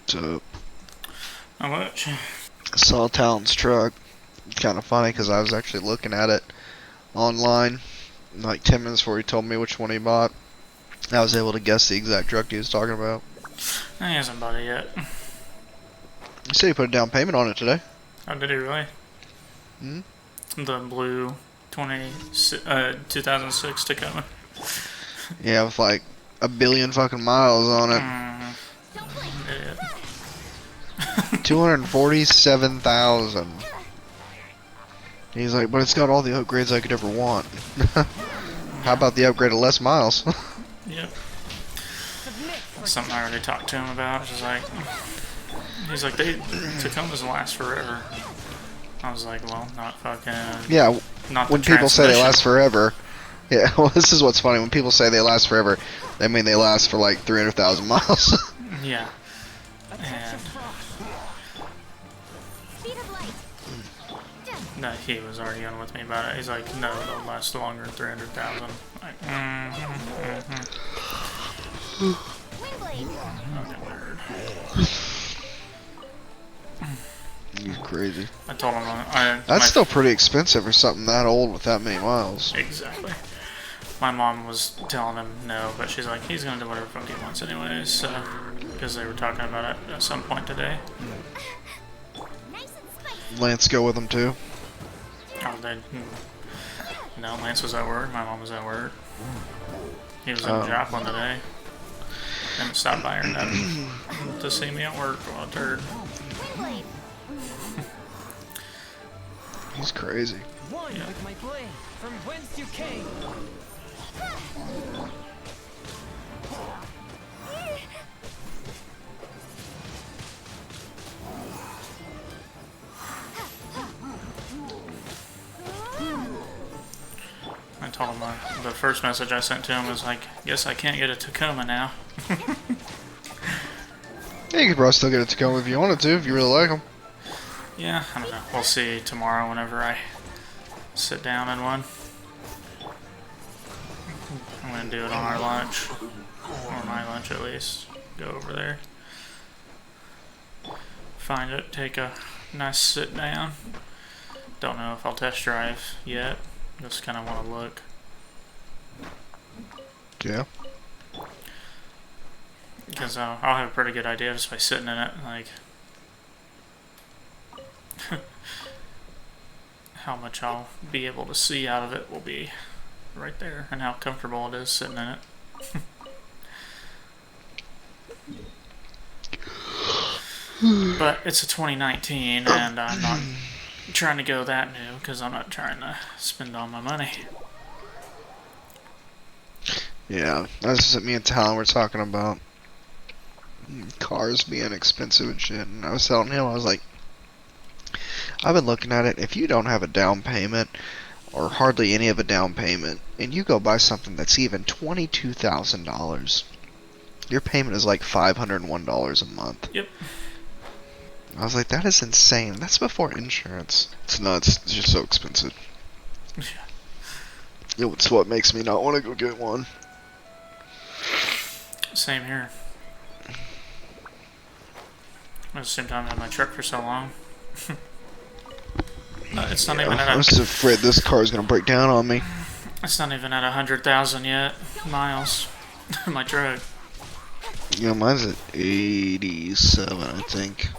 So, How much? I saw Talon's truck. Kind of funny because I was actually looking at it online like 10 minutes before he told me which one he bought. I was able to guess the exact truck he was talking about. He hasn't bought it yet. He said he put a down payment on it today. Oh, did he really? Hmm? The blue 2006 Tacoma. Yeah, with like a billion fucking miles on it. Idiot. 247,000. He's like, but it's got all the upgrades I could ever want. How about the upgrade of less miles? Yep. Something I already talked to him about. He's like, Tacomas last forever. I was like, well, not fucking. Yeah, not when people say they last forever. Yeah, well, this is what's funny. When people say they last forever, they mean they last for like 300,000 miles. Yeah. And no, he was arguing with me about it. He's like, no, they'll last longer than 300,000. Like, fucking nerd. You're crazy. I told him That's still pretty expensive for something that old with that many miles. Exactly. My mom was telling him no, but she's like, he's gonna do whatever fuck he wants anyways, so, because they were talking about it at some point today. Lance go with him too. Oh, no, Lance was at work, my mom was at work. He was in Joplin today. And stopped by her dad to see me at work while a turd. He's crazy. One with my blade, from whence you came. I told him the first message I sent to him was like, guess I can't get a Tacoma now. Yeah, you could probably still get a Tacoma if you wanted to, if you really like them. Yeah, I don't know. We'll see tomorrow whenever I sit down in one. I'm gonna do it on our lunch. Or my lunch at least. Go over there. Find it, take a nice sit down. Don't know if I'll test drive yet. Just kinda wanna look. Yeah. Because I'll have a pretty good idea just by sitting in it, like how much I'll be able to see out of it will be right there, and how comfortable it is sitting in it. But it's a 2019, and I'm not trying to go that new, because I'm not trying to spend all my money. Yeah, that's what me and Talon were talking about. Cars being expensive and shit, and I was telling him, I was like, I've been looking at it, if you don't have a down payment, or hardly any of a down payment, and you go buy something that's even $22,000, your payment is like $501 a month. Yep. I was like, that is insane. That's before insurance. It's nuts. It's just so expensive. Yeah. It's what makes me not want to go get one. Same here. At the same time, I had my truck for so long. It's not even at I'm just afraid this car is going to break down on me. It's not even at 100,000 yet miles. My truck. Yeah, mine's at 87, I think.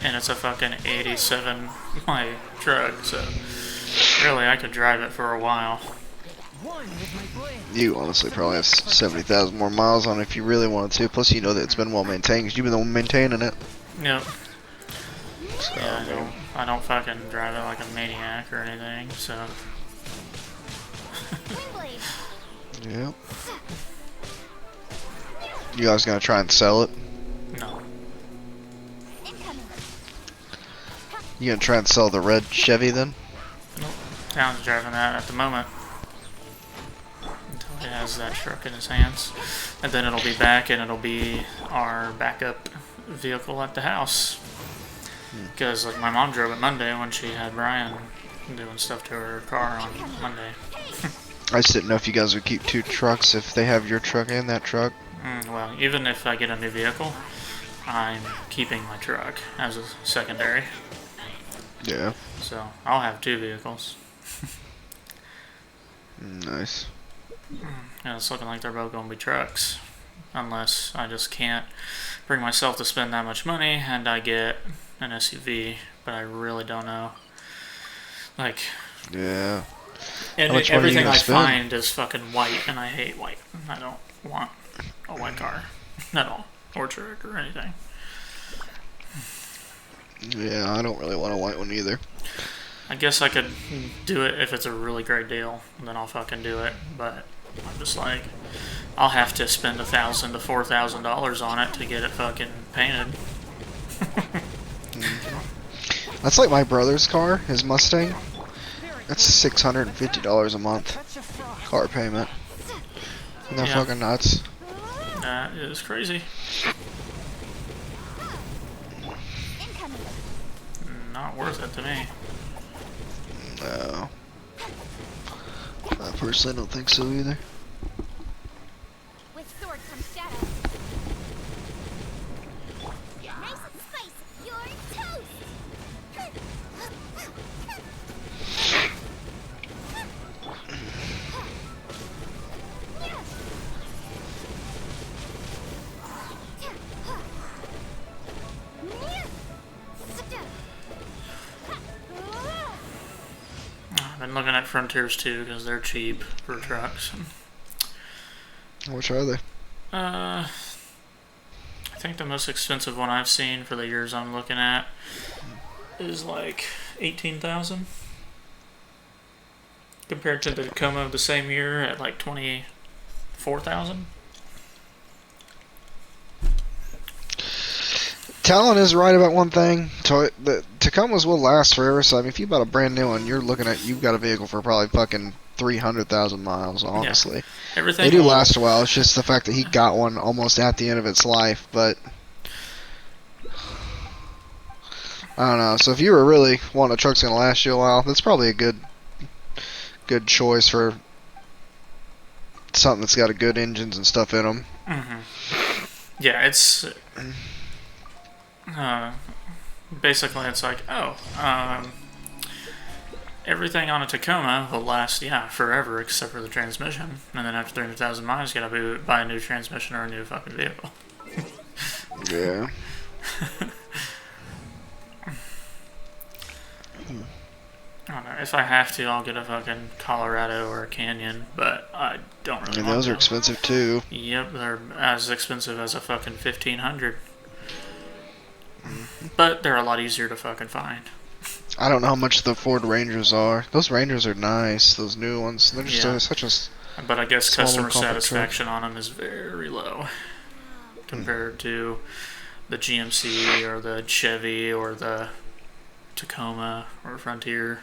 And it's a fucking 87 my truck, so really I could drive it for a while. You honestly probably have 70,000 more miles on it if you really wanted to. Plus, you know that it's been well maintained because you've been the one maintaining it. Yep. So, Yeah, I don't fucking drive it like a maniac or anything, so. Yep. You guys gonna try and sell it? No. You gonna try and sell the red Chevy then? Nope. Town's driving that at the moment. Until he has that truck in his hands. And then it'll be back, and it'll be our backup vehicle at the house. Because like my mom drove it Monday when she had Brian doing stuff to her car on Monday. I just didn't know if you guys would keep two trucks if they have your truck and that truck. Well, even if I get a new vehicle, I'm keeping my truck as a secondary. Yeah. So I'll have 2 vehicles. Nice. And it's looking like they're both going to be trucks. Unless I just can't bring myself to spend that much money and I get an SUV. But I really don't know. Like, Yeah. and How much money everything you gonna I spend? find is fucking white, and I hate white. I don't want a white car at all, or truck, or anything. Yeah, I don't really want a white one either. I guess I could do it if it's a really great deal, then I'll fucking do it. But I'm just like, I'll have to spend $1,000 to $4,000 on it to get it fucking painted. That's like my brother's car, his Mustang. That's $650 a month car payment. Isn't that Yeah. fucking nuts? That is crazy. Not worth it to me. No. I personally don't think so either. With sword comes shadow. Nice and spicy, you're toast. I've been looking at Frontiers too because they're cheap for trucks. Which are they? I think the most expensive one I've seen for the years I'm looking at is like 18,000, compared to the Tacoma of the same year at like 24,000. Talon is right about one thing. The Tacomas will last forever, so I mean, if you bought a brand new one, you've got a vehicle for probably fucking 300,000 miles, honestly. Everything They do will- last a while. It's just the fact that he got one almost at the end of its life, but I don't know. So if you were really wanting a truck's gonna last you a while, that's probably a good choice for something that's got a good engines and stuff in them. Yeah, it's basically it's like, everything on a Tacoma will last, forever except for the transmission, and then after 300,000 miles, you gotta buy a new transmission or a new fucking vehicle. Yeah. I don't know. If I have to, I'll get a fucking Colorado or a Canyon, but I don't really And want those are to. expensive too. Yep, they're as expensive as a fucking 1,500. But they're a lot easier to fucking find. I don't know how much the Ford Rangers are. Those Rangers are nice. Those new ones. They're just Yeah. such a. But I guess Small customer and compact satisfaction on them is very low compared to the GMC or the Chevy or the Tacoma or Frontier.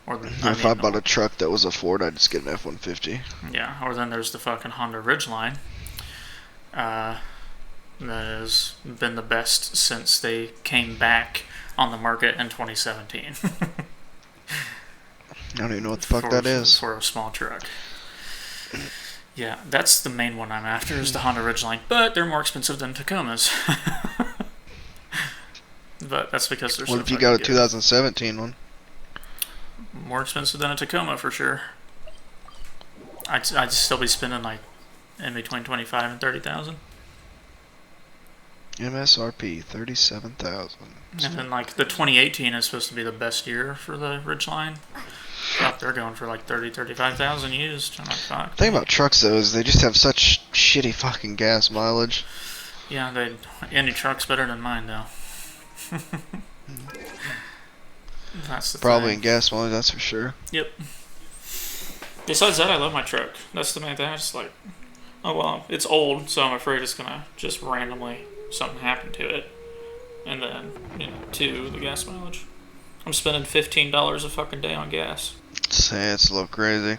Or the, If I bought a truck that was a Ford, I'd just get an F-150. Yeah, or then there's the fucking Honda Ridgeline. That has been the best since they came back on the market in 2017. I don't even know what the fuck that is. For a small truck. Yeah, that's the main one I'm after, is the Honda Ridgeline. But they're more expensive than Tacomas. But that's because they're so What if you fucking got a good. 2017 one? More expensive than a Tacoma for sure. I'd still be spending like in between 25 and 30,000. MSRP 37,000. And then like the 2018 is supposed to be the best year for the Ridgeline. Fuck, they're going for like 35,000 used. I'm like, fuck. The thing about trucks though is they just have such shitty fucking gas mileage. Yeah, any truck's better than mine though. That's the Probably in thing. gas mileage, that's for sure. Yep. Besides that, I love my truck. That's the main thing. I just like, oh well, it's old, so I'm afraid it's gonna just randomly something happen to it, and then the gas mileage. I'm spending $15 a fucking day on gas. Say it's a little crazy.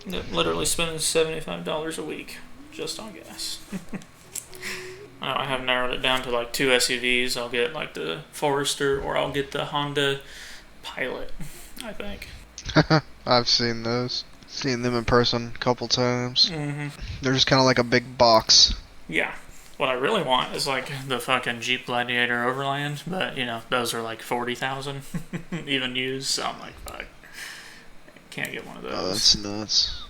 Yep, literally spending $75 a week just on gas. I have narrowed it down to like 2 SUVs. I'll get like the Forester or I'll get the Honda Pilot, I think. I've seen those. Seen them in person a couple times. Mm-hmm. They're just kind of like a big box. Yeah. What I really want is like the fucking Jeep Gladiator Overland, but you know, those are like 40,000 even used, so I'm like, fuck. Can't get one of Oh, those. that's nuts.